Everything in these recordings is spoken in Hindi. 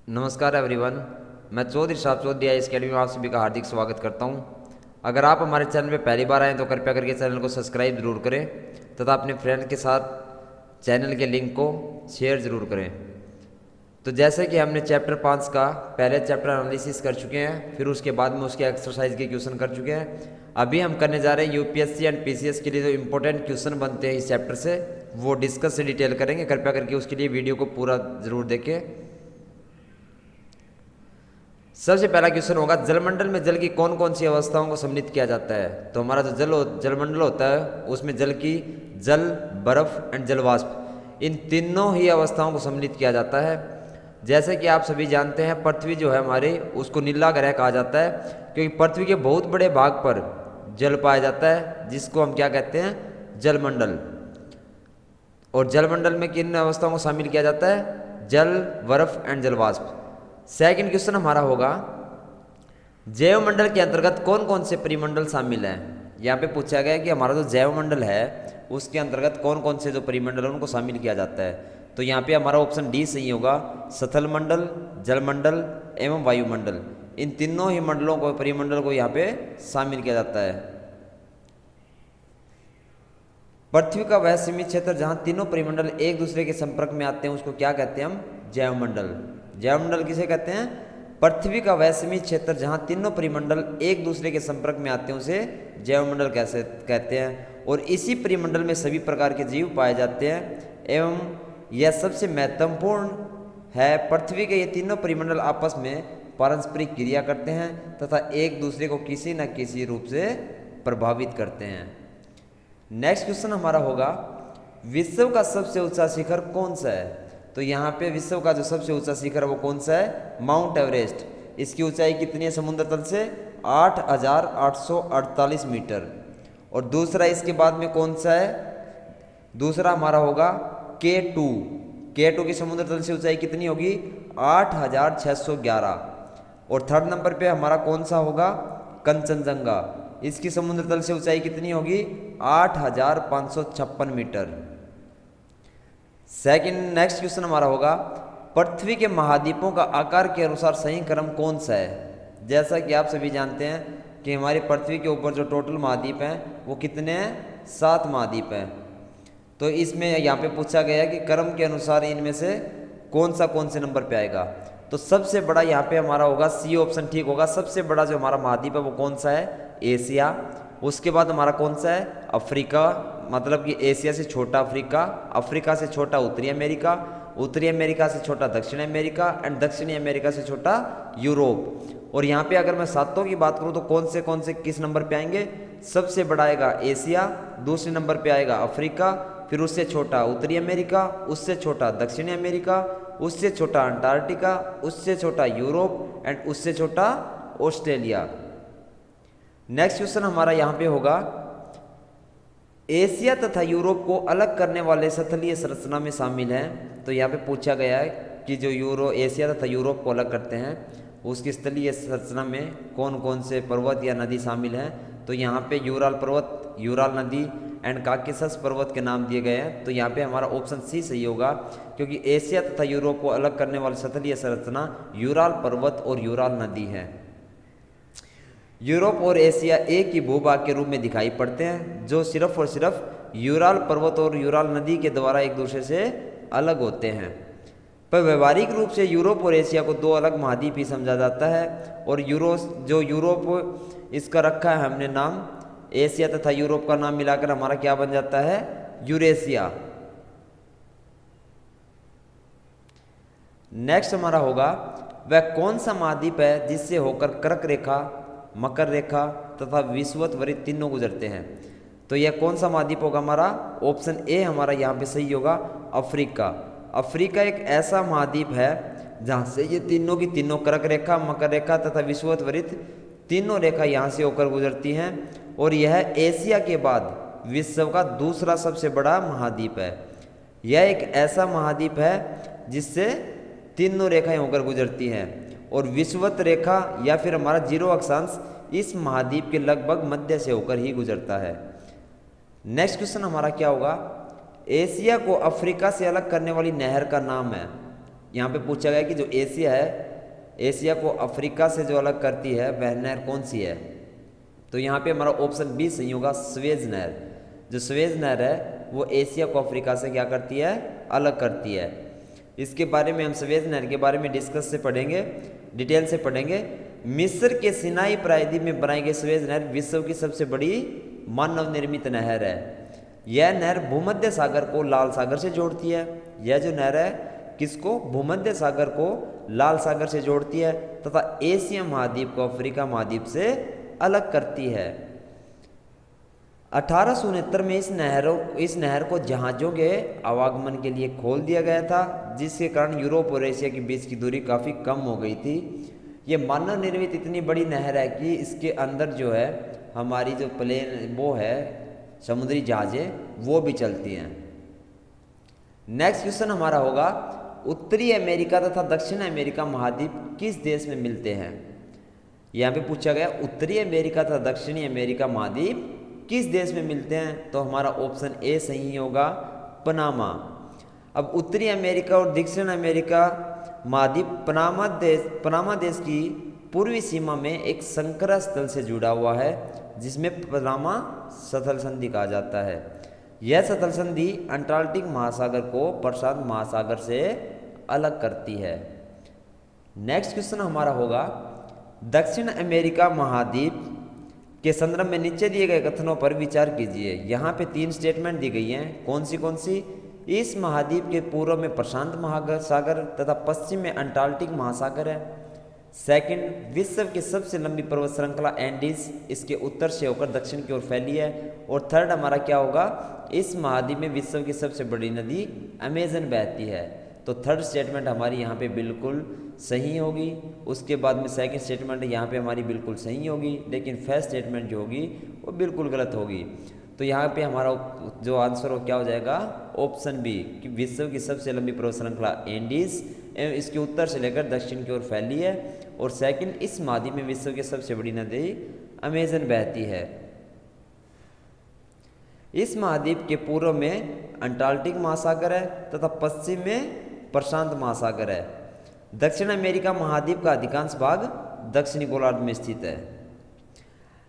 नमस्कार एवरीवन। मैं चौधरी साहब चौधरी आई अकेडमी में आप सभी का हार्दिक स्वागत करता हूं। अगर आप हमारे चैनल में पहली बार आएँ तो कृपया करके चैनल को सब्सक्राइब जरूर करें तथा अपने फ्रेंड के साथ चैनल के लिंक को शेयर ज़रूर करें। तो जैसे कि हमने चैप्टर 5 का पहले चैप्टर एनालिसिस कर चुके हैं, फिर उसके बाद में उसके एक्सरसाइज के क्वेश्चन कर चुके हैं। अभी हम करने जा रहे हैं यूपीएससी एंड पीसीएस के लिए जो इम्पोर्टेंट क्वेश्चन बनते हैं इस चैप्टर से, वो डिस्कस से डिटेल करेंगे। कृपया करके उसके लिए वीडियो को पूरा ज़रूर देखें। सबसे पहला क्वेश्चन होगा, जलमंडल में जल की कौन कौन सी अवस्थाओं को सम्मिलित किया जाता है। तो हमारा जो जलमंडल होता है उसमें जल की जल, बर्फ एंड जलवाष्प, इन तीनों ही अवस्थाओं को सम्मिलित किया जाता है। जैसे कि आप सभी जानते हैं, पृथ्वी जो है हमारे, उसको नीला ग्रह कहा जाता है क्योंकि पृथ्वी के बहुत बड़े भाग पर जल पाया जाता है, जिसको हम क्या कहते हैं, जलमंडल। और जलमंडल में किन अवस्थाओं को शामिल किया जाता है, जल, बर्फ एंड जलवाष्प। सेकंड क्वेश्चन हमारा होगा, जैव मंडल के अंतर्गत कौन कौन से परिमंडल शामिल हैं। यहाँ पे पूछा गया कि हमारा जो जैव मंडल है उसके अंतर्गत कौन कौन से जो परिमंडल है उनको शामिल किया जाता है। तो यहाँ पे हमारा ऑप्शन डी सही होगा। स्थल मंडल, जलमंडल एवं वायुमंडल, इन तीनों ही मंडलों को, परिमंडल को यहाँ पे शामिल किया जाता है। पृथ्वी का वह सीमित क्षेत्र जहाँ तीनों परिमंडल एक दूसरे के संपर्क में आते हैं उसको क्या कहते हैं हम, जैव मंडल। जैव मंडल किसे कहते हैं, पृथ्वी का वह सीमित क्षेत्र जहाँ तीनों परिमंडल एक दूसरे के संपर्क में आते हैं उसे जैव मंडल कैसे कहते हैं। और इसी परिमंडल में सभी प्रकार के जीव पाए जाते हैं एवं यह सबसे महत्वपूर्ण है। पृथ्वी के ये तीनों परिमंडल आपस में पारस्परिक क्रिया करते हैं तथा एक दूसरे को किसी न किसी रूप से प्रभावित करते हैं। नेक्स्ट क्वेश्चन हमारा होगा, विश्व का सबसे ऊंचा शिखर कौन सा है। तो यहाँ पे विश्व का जो सबसे ऊंचा शिखर है वो कौन सा है, माउंट एवरेस्ट। इसकी ऊंचाई कितनी है समुद्र तल से, 8,848 मीटर। और दूसरा इसके बाद में कौन सा है, दूसरा हमारा होगा K2। K2 की समुद्र तल से ऊंचाई कितनी होगी, 8,611। और थर्ड नंबर पे हमारा कौन सा होगा, कंचनजंगा। इसकी समुद्र तल से ऊंचाई कितनी होगी, 8,556 मीटर। सेकंड नेक्स्ट क्वेश्चन हमारा होगा, पृथ्वी के महाद्वीपों का आकार के अनुसार सही क्रम कौन सा है। जैसा कि आप सभी जानते हैं कि हमारी पृथ्वी के ऊपर जो टोटल महाद्वीप हैं वो कितने हैं, 7 महाद्वीप हैं। तो इसमें यहाँ पे पूछा गया है कि क्रम के अनुसार इनमें से कौन से नंबर पे आएगा। तो सबसे बड़ा यहाँ पे हमारा होगा सी ऑप्शन ठीक होगा। सबसे बड़ा जो हमारा महाद्वीप है वो कौन सा है, एशिया। उसके बाद हमारा कौन सा है, अफ्रीका, मतलब कि एशिया से छोटा अफ्रीका, अफ्रीका से छोटा उत्तरी अमेरिका, उत्तरी अमेरिका से छोटा दक्षिण अमेरिका एंड दक्षिणी अमेरिका से छोटा यूरोप। और यहाँ पे अगर मैं सातों की बात करूँ तो कौन से किस नंबर पे आएंगे, सबसे बड़ा आएगा एशिया, दूसरे नंबर पे आएगा अफ्रीका, फिर उससे छोटा उत्तरी अमेरिका, उससे छोटा दक्षिणी अमेरिका, उससे छोटा अंटार्कटिका, उससे छोटा यूरोप एंड उससे छोटा ऑस्ट्रेलिया। नेक्स्ट क्वेश्चन हमारा यहाँ पे होगा, एशिया तथा यूरोप को अलग करने वाले स्थलीय संरचना में शामिल हैं। तो यहाँ पे पूछा गया है कि जो एशिया तथा यूरोप को अलग करते हैं उसकी स्थलीय संरचना में कौन कौन से पर्वत या नदी शामिल हैं। तो यहाँ पे यूराल पर्वत, यूराल नदी एंड काकेशस पर्वत के नाम दिए गए हैं। तो यहाँ पे हमारा ऑप्शन सी सही होगा क्योंकि एशिया तथा यूरोप को अलग करने वाली स्थलीय संरचना यूराल पर्वत और यूराल नदी है। यूरोप और एशिया एक ही भूभाग के रूप में दिखाई पड़ते हैं जो सिर्फ और सिर्फ यूराल पर्वत और यूराल नदी के द्वारा एक दूसरे से अलग होते हैं। पर व्यवहारिक रूप से यूरोप और एशिया को दो अलग महाद्वीप ही समझा जाता है। और यूरोप इसका रखा है हमने नाम, एशिया तथा यूरोप का नाम मिलाकर हमारा क्या बन जाता है, यूरेशिया। नेक्स्ट हमारा होगा, वह कौन सा महाद्वीप है जिससे होकर कर्क रेखा, मकर रेखा तथा विषुवत तीनों गुजरते हैं। तो यह कौन सा महाद्वीप होगा हमारा, ऑप्शन ए हमारा यहाँ पे सही होगा, अफ्रीका। अफ्रीका एक ऐसा महाद्वीप है जहाँ से ये तीनों की तीनों कर्क रेखा, मकर रेखा तथा विषुवत तीनों रेखा यहाँ से होकर गुजरती हैं। और यह एशिया के बाद विश्व का दूसरा सबसे बड़ा महाद्वीप है। यह एक ऐसा महाद्वीप है जिससे तीनों रेखाएं होकर गुजरती हैं। और विषुवत रेखा या फिर हमारा जीरो अक्षांश इस महाद्वीप के लगभग मध्य से होकर ही गुजरता है। नेक्स्ट क्वेश्चन हमारा क्या होगा, एशिया को अफ्रीका से अलग करने वाली नहर का नाम है। यहाँ पे पूछा गया कि जो एशिया है, एशिया को अफ्रीका से जो अलग करती है वह नहर कौन सी है। तो यहाँ पे हमारा ऑप्शन बी सही होगा, स्वेज नहर। जो स्वेज नहर है वो एशिया को अफ्रीका से क्या करती है, अलग करती है। इसके बारे में हम स्वेज नहर के बारे में डिस्कस से पढ़ेंगे, डिटेल से पढ़ेंगे। मिस्र के सिनाई प्रायद्वीप में बनाई गई स्वेज नहर विश्व की सबसे बड़ी मानव निर्मित नहर है। यह नहर भूमध्य सागर को लाल सागर से जोड़ती है। यह जो नहर है किसको, भूमध्य सागर को लाल सागर से जोड़ती है तथा एशिया महाद्वीप को अफ्रीका महाद्वीप से अलग करती है। 1869 में इस नहर को जहाज़ों के आवागमन के लिए खोल दिया गया था, जिसके कारण यूरोप और एशिया के बीच की दूरी काफ़ी कम हो गई थी। ये मानव निर्मित इतनी बड़ी नहर है कि इसके अंदर जो है हमारी जो प्लेन वो है समुद्री जहाज़ें वो भी चलती हैं। नेक्स्ट क्वेश्चन हमारा होगा, उत्तरी अमेरिका तथा दक्षिण अमेरिका महाद्वीप किस देश में मिलते हैं। यहाँ पे पूछा गया उत्तरी अमेरिका तथा दक्षिणी अमेरिका महाद्वीप किस देश में मिलते हैं। तो हमारा ऑप्शन ए सही होगा, पनामा। अब उत्तरी अमेरिका और दक्षिण अमेरिका महाद्वीप पनामा देश की पूर्वी सीमा में एक संकरा स्थल से जुड़ा हुआ है, जिसमें पनामा सतल संधि कहा जाता है। यह सतल संधि अंटार्कटिक महासागर को प्रशांत महासागर से अलग करती है। नेक्स्ट क्वेश्चन हमारा होगा, दक्षिण अमेरिका महाद्वीप के संदर्भ में नीचे दिए गए कथनों पर विचार कीजिए। यहाँ पे 3 स्टेटमेंट दी गई हैं, कौन सी। इस महाद्वीप के पूर्व में प्रशांत महासागर तथा पश्चिम में अंटार्कटिक महासागर है। सेकंड, विश्व की सबसे लंबी पर्वत श्रृंखला एंडीज इसके उत्तर से होकर दक्षिण की ओर फैली है। और थर्ड हमारा क्या होगा, इस महाद्वीप में विश्व की सबसे बड़ी नदी अमेजन बहती है। तो थर्ड स्टेटमेंट हमारी यहाँ पे बिल्कुल सही होगी। उसके बाद में सेकंड स्टेटमेंट यहाँ पे हमारी बिल्कुल सही होगी, लेकिन फर्स्ट स्टेटमेंट जो होगी वो बिल्कुल गलत होगी। तो यहाँ पे हमारा जो आंसर हो क्या हो जाएगा, ऑप्शन बी, कि विश्व की सबसे लंबी पर्वत श्रृंखला एंडीज एवं इसके उत्तर से लेकर दक्षिण की ओर फैली है। और सेकंड, इस महाद्वीप में विश्व की सबसे बड़ी नदी अमेजन बहती है। इस महाद्वीप के पूर्व में अंटार्कटिक महासागर है तथा पश्चिम में प्रशांत महासागर है। दक्षिण अमेरिका महाद्वीप का अधिकांश भाग दक्षिणी गोलार्ध में स्थित है।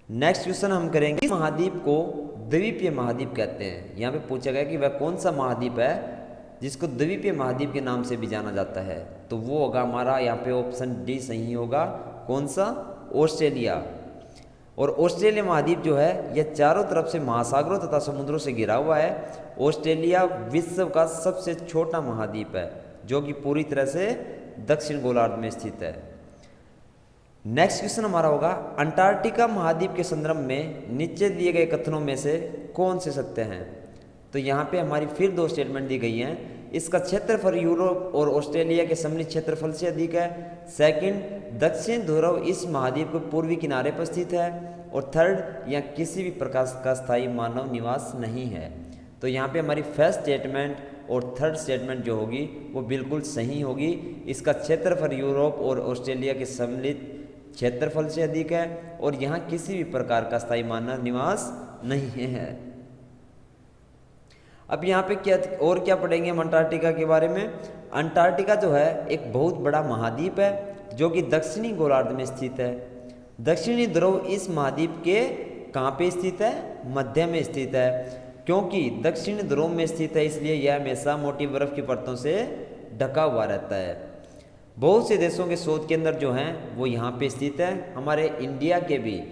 नेक्स्ट क्वेश्चन हम करेंगे, इस महाद्वीप को द्वीपीय महाद्वीप कहते हैं। यहाँ पे पूछा गया कि वह कौन सा महाद्वीप है जिसको द्वीपीय महाद्वीप के नाम से भी जाना जाता है। तो वो होगा हमारा यहाँ पे ऑप्शन डी सही होगा, कौन सा, ऑस्ट्रेलिया। और ऑस्ट्रेलिया महाद्वीप जो है यह चारों तरफ से महासागरों तथा समुद्रों से घिरा हुआ है। ऑस्ट्रेलिया विश्व का सबसे छोटा महाद्वीप है जो कि पूरी तरह से दक्षिण गोलार्ध में स्थित है। नेक्स्ट क्वेश्चन हमारा होगा, अंटार्कटिका महाद्वीप के संदर्भ में नीचे दिए गए कथनों में से कौन से सत्य हैं। तो यहाँ पे हमारी फिर 2 स्टेटमेंट दी गई हैं। इसका क्षेत्रफल यूरोप और ऑस्ट्रेलिया के सम्मिलित क्षेत्रफल से अधिक है। सेकंड, दक्षिण ध्रुव इस महाद्वीप के पूर्वी किनारे पर स्थित है। और थर्ड, यहाँ किसी भी प्रकार का स्थायी मानव निवास नहीं है। तो यहाँ पे हमारी फर्स्ट स्टेटमेंट और थर्ड स्टेटमेंट जो होगी वो बिल्कुल सही होगी। इसका क्षेत्रफल यूरोप और ऑस्ट्रेलिया के सम्मिलित क्षेत्रफल से अधिक है और यहाँ किसी भी प्रकार का स्थायी मानव निवास नहीं है। अब यहाँ पे क्या पढ़ेंगे हम अंटार्कटिका के बारे में। अंटार्कटिका जो है एक बहुत बड़ा महाद्वीप है जो कि दक्षिणी गोलार्ध में स्थित है। दक्षिणी ध्रुव इस महाद्वीप के कहाँ पे स्थित है, मध्य में स्थित है। क्योंकि दक्षिण ध्रुव में स्थित है इसलिए यह हमेशा मोटी बर्फ की परतों से ढका हुआ रहता है। बहुत से देशों के शोध केंद्र जो हैं वो यहाँ पे स्थित है। हमारे इंडिया के भी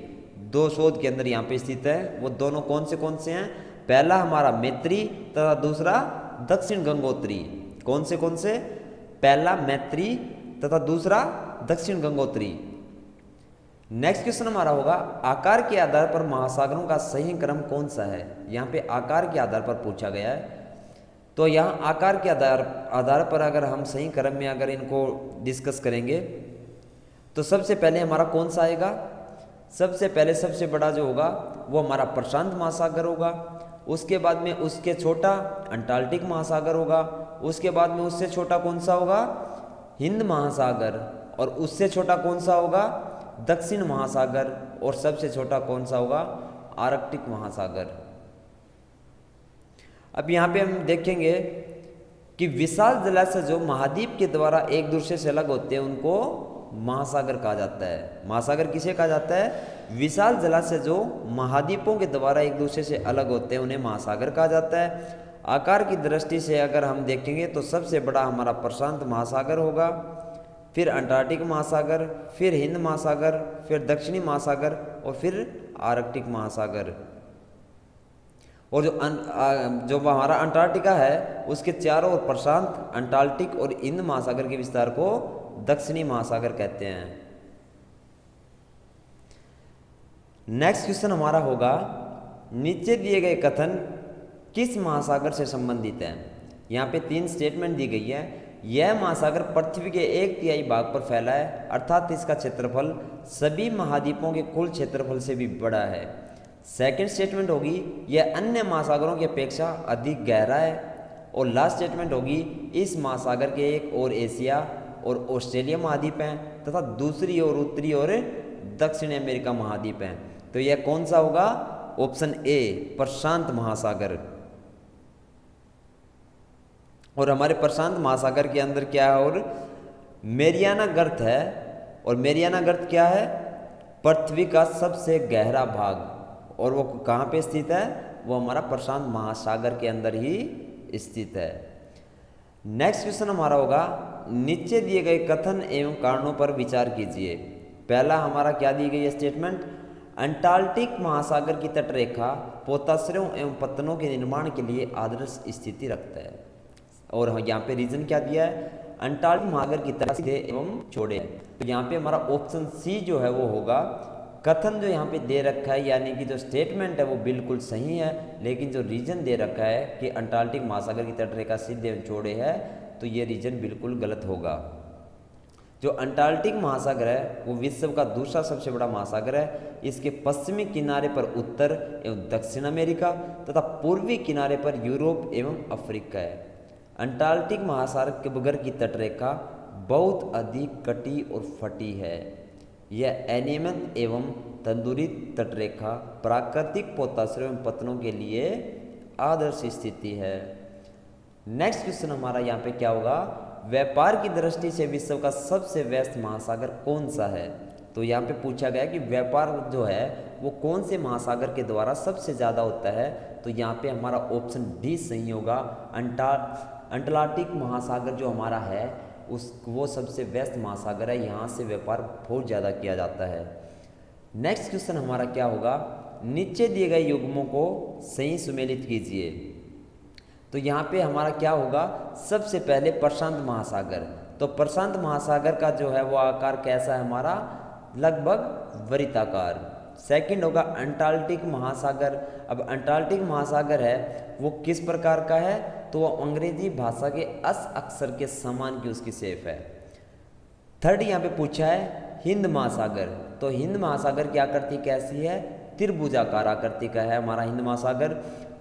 2 शोध केंद्र यहाँ पे स्थित है। वो दोनों कौन से हैं, पहला हमारा मैत्री तथा दूसरा दक्षिण गंगोत्री। कौन से, पहला मैत्री तथा दूसरा दक्षिण गंगोत्री। नेक्स्ट क्वेश्चन हमारा होगा, आकार के आधार पर महासागरों का सही क्रम कौन सा है। यहाँ पे आकार के आधार पर पूछा गया है। तो यहाँ आकार के आधार पर अगर हम सही क्रम में अगर इनको डिस्कस करेंगे तो सबसे पहले हमारा कौन सा आएगा, सबसे पहले सबसे बड़ा जो होगा वो हमारा प्रशांत महासागर होगा। उसके बाद में उसके छोटा अंटार्कटिक महासागर होगा। उसके बाद में उससे छोटा कौन सा होगा, हिंद महासागर। और उससे छोटा कौन सा होगा, दक्षिण महासागर। और सबसे छोटा कौन सा होगा, आर्कटिक महासागर। अब यहाँ पे हम देखेंगे कि विशाल जलाशय जो महाद्वीप के द्वारा एक दूसरे से अलग होते हैं उनको महासागर कहा जाता है। महासागर किसे कहा जाता है? विशाल जलाशय जो महाद्वीपों के द्वारा एक दूसरे से अलग होते हैं उन्हें महासागर कहा जाता है। आकार की दृष्टि से अगर हम देखेंगे तो सबसे बड़ा हमारा प्रशांत महासागर होगा, फिर अंटार्कटिक महासागर, फिर हिंद महासागर, फिर दक्षिणी महासागर और फिर आर्कटिक महासागर। और जो हमारा अंटार्कटिका है उसके चारों ओर प्रशांत, अंटार्कटिक और हिंद महासागर के विस्तार को दक्षिणी महासागर कहते हैं। नेक्स्ट क्वेश्चन हमारा होगा, नीचे दिए गए कथन किस महासागर से संबंधित है? यहाँ पे 3 स्टेटमेंट दी गई है। यह महासागर पृथ्वी के 1/3 भाग पर फैला है, अर्थात इसका क्षेत्रफल सभी महाद्वीपों के कुल क्षेत्रफल से भी बड़ा है। सेकंड स्टेटमेंट होगी, यह अन्य महासागरों की अपेक्षा अधिक गहरा है। और लास्ट स्टेटमेंट होगी, इस महासागर के एक ओर एशिया और ऑस्ट्रेलिया महाद्वीप हैं तथा दूसरी ओर उत्तरी और दक्षिण अमेरिका महाद्वीप हैं। तो यह कौन सा होगा? ऑप्शन ए, प्रशांत महासागर। और हमारे प्रशांत महासागर के अंदर क्या है? और मेरियाना गर्त है। और मेरियाना गर्त क्या है? पृथ्वी का सबसे गहरा भाग। और वो कहाँ पे स्थित है? वो हमारा प्रशांत महासागर के अंदर ही स्थित है। नेक्स्ट क्वेश्चन हमारा होगा, नीचे दिए गए कथन एवं कारणों पर विचार कीजिए। पहला हमारा क्या दी गई है स्टेटमेंट? अंटार्कटिक महासागर की तटरेखा पोताश्रयों एवं पत्तनों के निर्माण के लिए आदर्श स्थिति रखता है। और यहाँ पे रीजन क्या दिया है? अंटार्कटिक महासागर की तरह सीधे एवं चौड़े है। तो यहाँ पे हमारा ऑप्शन सी जो है वो होगा। कथन जो यहाँ पे दे रखा है यानी कि जो स्टेटमेंट है वो बिल्कुल सही है, लेकिन जो रीजन दे रखा है कि अंटार्कटिक महासागर की तटरेखा सीधे एवं चौड़े है, तो ये रीजन बिल्कुल गलत होगा। जो अंटार्कटिक महासागर है वो विश्व का दूसरा सबसे बड़ा महासागर है। इसके पश्चिमी किनारे पर उत्तर एवं दक्षिण अमेरिका तथा पूर्वी किनारे पर यूरोप एवं अफ्रीका है। अंटार्कटिक महासागर की तटरेखा बहुत अधिक कटी और फटी है। यह अनियमित एवं तंदूरी तटरेखा प्राकृतिक पोताश्रय एवं पत्तनों के लिए आदर्श स्थिति है। नेक्स्ट क्वेश्चन हमारा यहाँ पे क्या होगा? व्यापार की दृष्टि से विश्व का सबसे व्यस्त महासागर कौन सा है? तो यहाँ पे पूछा गया कि व्यापार जो है वो कौन से महासागर के द्वारा सबसे ज़्यादा होता है? तो यहाँ पे हमारा ऑप्शन डी सही होगा। अंटार्कटिक महासागर जो हमारा है वो सबसे व्यस्त महासागर है, यहाँ से व्यापार बहुत ज़्यादा किया जाता है। नेक्स्ट क्वेश्चन हमारा क्या होगा? नीचे दिए गए युग्मों को सही सुमेलित कीजिए। तो यहाँ पे हमारा क्या होगा? सबसे पहले प्रशांत महासागर। तो प्रशांत महासागर का जो है वो आकार कैसा है हमारा? लगभग वृत्ताकार। सेकंड होगा अंटार्कटिक महासागर। अब अंटार्कटिक महासागर है वो किस प्रकार का है? तो वो अंग्रेजी भाषा के एस अक्षर के समान की उसकी शेप है। थर्ड यहाँ पे पूछा है हिंद महासागर। तो हिंद महासागर की आकृति कैसी है? त्रिभुजाकार आकृति का है हमारा हिंद महासागर।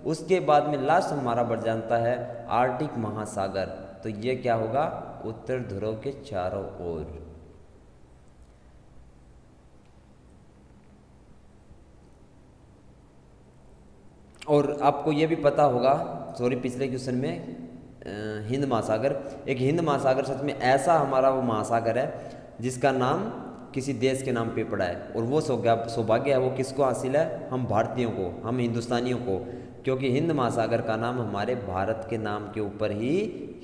उसके बाद में लास्ट हमारा बढ़ जाता है आर्कटिक महासागर। तो ये क्या होगा? उत्तर ध्रुव के चारों ओर। और आपको ये भी पता होगा, सॉरी पिछले क्वेश्चन में हिंद महासागर, एक हिंद महासागर सच में ऐसा हमारा वो महासागर है जिसका नाम किसी देश के नाम पे पड़ा है। और वो सौभाग्य है वो किसको हासिल है? हम भारतीयों को, हम हिंदुस्तानियों को, क्योंकि हिंद महासागर का नाम हमारे भारत के नाम के ऊपर ही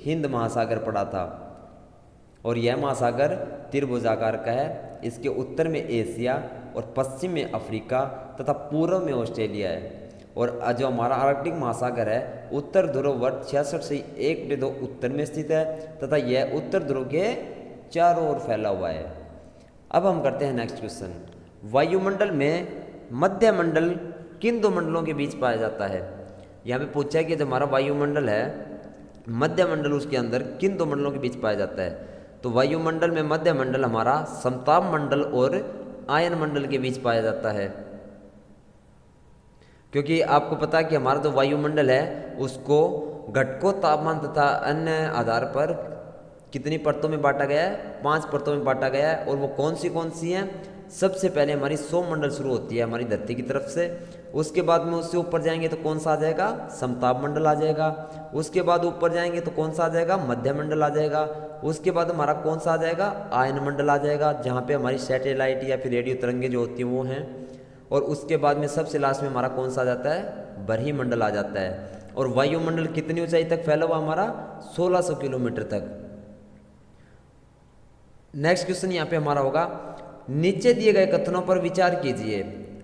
हिंद महासागर पड़ा था। और यह महासागर त्रिभुजाकार का है। इसके उत्तर में एशिया और पश्चिम में अफ्रीका तथा पूर्व में ऑस्ट्रेलिया है। और जो हमारा आर्कटिक महासागर है उत्तर ध्रुव वर्ग 66 से 1/2 उत्तर में स्थित है तथा यह उत्तर ध्रुव के चारों ओर फैला हुआ है। अब हम करते हैं नेक्स्ट क्वेश्चन। वायुमंडल में मध्य मंडल किन दो मंडलों के बीच पाया जाता है? यहाँ पे पूछा है कि जो हमारा वायुमंडल है मध्य मंडल उसके अंदर किन दो मंडलों के बीच पाया जाता है? तो वायुमंडल में मध्य मंडल हमारा समताप मंडल और आयन मंडल के बीच पाया जाता है। क्योंकि आपको पता है कि हमारा जो वायुमंडल है उसको घटकों, तापमान तथा अन्य आधार पर कितनी परतों में बांटा गया है? 5 परतों में बांटा गया है। और वो कौन सी हैं? सबसे पहले हमारी सौरमंडल शुरू होती है हमारी धरती की तरफ से। उसके बाद में उससे ऊपर जाएंगे तो कौन सा आ जाएगा, समताप मंडल आ जाएगा। उसके बाद ऊपर जाएंगे तो कौन सा आ जाएगा, मध्य मंडल आ जाएगा। उसके बाद हमारा कौन सा आ जाएगा, आयन मंडल आ जाएगा, जहाँ पे हमारी सैटेलाइट या फिर रेडियो तरंगे जो होती हैं वो हैं। और उसके बाद में सबसे लास्ट में हमारा कौन सा आ जाता है, बरही मंडल आ जाता है। और वायुमंडल कितनी ऊंचाई तक फैला हुआ हमारा, 1600 किलोमीटर तक। नेक्स्ट क्वेश्चन यहाँ पे हमारा होगा, नीचे दिए गए कथनों पर विचार कीजिए।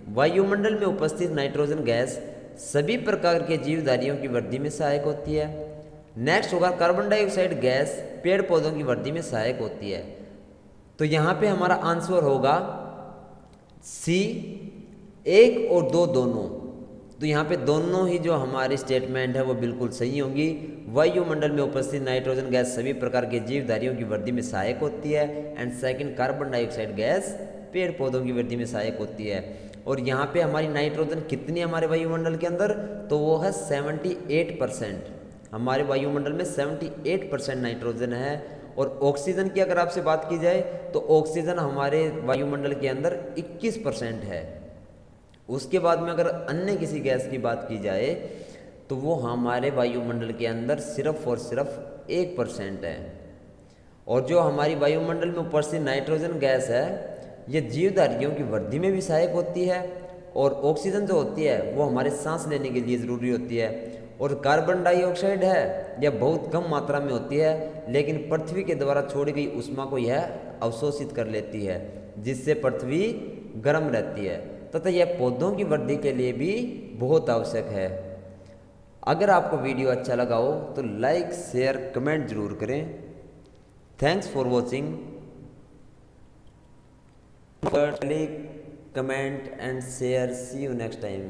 वायुमंडल में उपस्थित नाइट्रोजन गैस सभी प्रकार के जीवधारियों की वृद्धि में सहायक होती है। नेक्स्ट होगा, कार्बन डाइऑक्साइड गैस पेड़ पौधों की वृद्धि में सहायक होती है। तो यहाँ पे हमारा आंसर होगा सी, 1 और 2 दोनों। तो यहाँ पे दोनों ही जो हमारी स्टेटमेंट है वो बिल्कुल सही होंगी। वायुमंडल में उपस्थित नाइट्रोजन गैस सभी प्रकार के जीवधारियों की वृद्धि में सहायक होती है। And second, carbon dioxide gas पेड़ पौधों की वृद्धि में सहायक होती है। और यहाँ पे हमारी नाइट्रोजन कितनी है हमारे वायुमंडल के अंदर, तो वो है 78%। हमारे वायुमंडल में 78% नाइट्रोजन है। और ऑक्सीजन की अगर आपसे बात की जाए तो ऑक्सीजन हमारे वायुमंडल के अंदर 21% है। उसके बाद में अगर अन्य किसी गैस की बात की जाए तो वो हमारे वायुमंडल के अंदर सिर्फ और सिर्फ 1% है। और जो हमारी वायुमंडल में उपस्थित नाइट्रोजन गैस है ये जीवधारियों की वृद्धि में भी सहायक होती है। और ऑक्सीजन जो होती है वो हमारे सांस लेने के लिए ज़रूरी होती है। और कार्बन डाइऑक्साइड है यह बहुत कम मात्रा में होती है, लेकिन पृथ्वी के द्वारा छोड़ी गई ऊष्मा को यह अवशोषित कर लेती है, जिससे पृथ्वी गर्म रहती है। तथा यह पौधों की वृद्धि के लिए भी बहुत आवश्यक है। अगर आपको वीडियो अच्छा लगा हो तो लाइक, शेयर, कमेंट जरूर करें। Thanks for watching. Click, comment and share. See you next time.